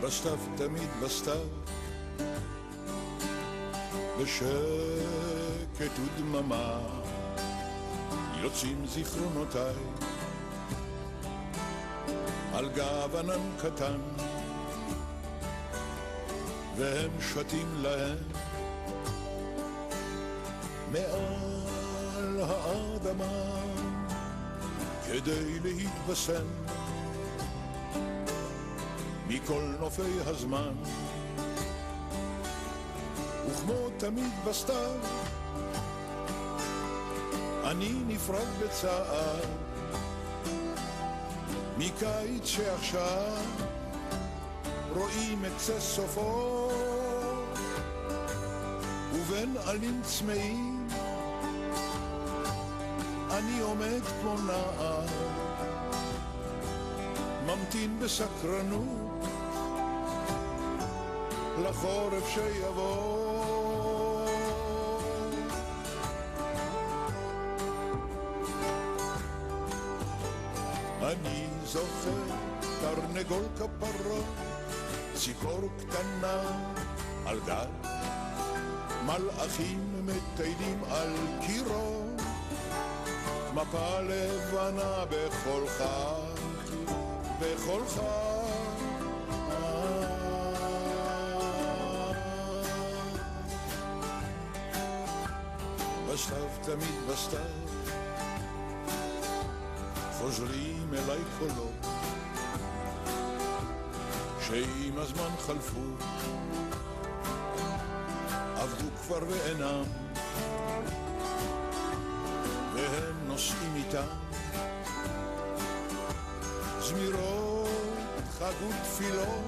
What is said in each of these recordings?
בסתיו תמיד בסתיו, בשקט ודממה יוצאים זיכרונותיי על גב ענן קטן, והם שתים להם מעל האדמה כדי להתבשם מכל נופי הזמן. וכמו תמיד בסתיו אני נפרד בצער מקיץ שעכשיו רואים את צא סופו, ובין עלים צמאים אני עומד כמו נער ממתין בסקרנות לחורף שיבוא. אני זוכר תרנגול כפרות, ציפור קטנה על גל, מלאכים מטיילים על קירו, מפה לבנה בכל חג, בכל חג. בסתיו תמיד בסתיו חוזרים אליי קולות שעם הזמן חלפו, עבדו כבר ואינם, והם נושאים איתם זמירות חג ותפילות,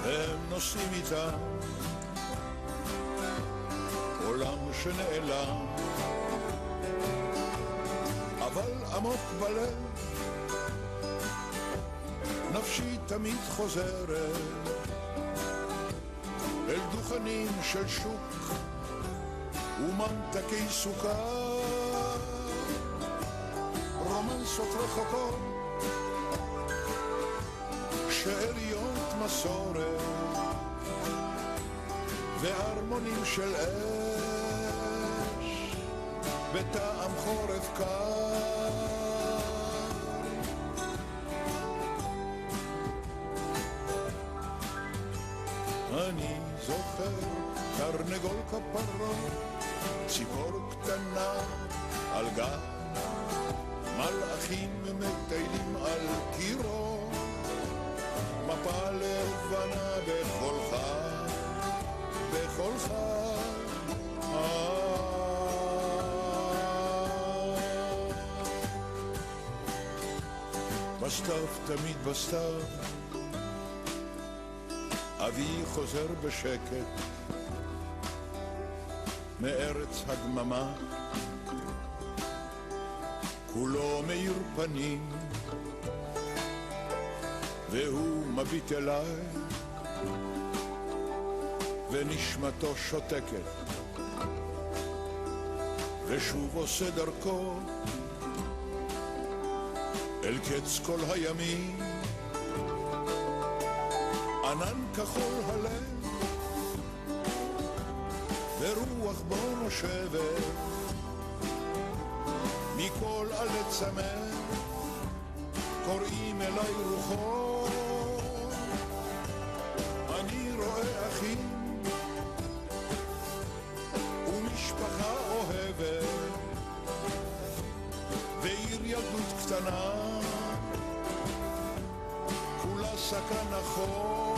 והם נושאים איתם עולם שנעלם, אבל עמוק בלב נפשי תמיד חוזרת אל דוכנים של שוק וממתקי סוכר, רומנסות רחוקות, שאריות מסורת והרמונים של אש בטעם חורף קר. אני זוכר תרנגול כפרות, ציפור קטנה על גב, מלאכים מטיילים על קירו, מפה לבנה בכל חג, בכל חג. בסתיו תמיד בסתיו אבי חוזר בשקט מארץ הדממה, כולו מאיר פנים והוא מביט אליי ונשמתו שותקת, ושוב עושה דרכו אל קץ כל הימים, ענן כחול הלב ורוח בו נושבת מכל עלי צמא, קוראים אליי רוחו. אני רואה אחים ומשפחה אוהבת ועיר ילדות קטנה, כולה סכן החור.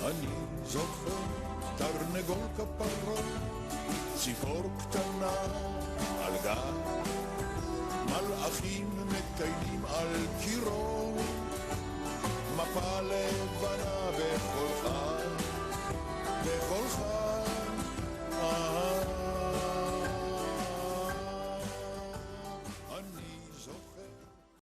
אני זוכר תרנגול כפרות, ציפור קטנה על גב, מלאכים מטיילים על קירו, מפה לבנה בכל חג, בכל חג.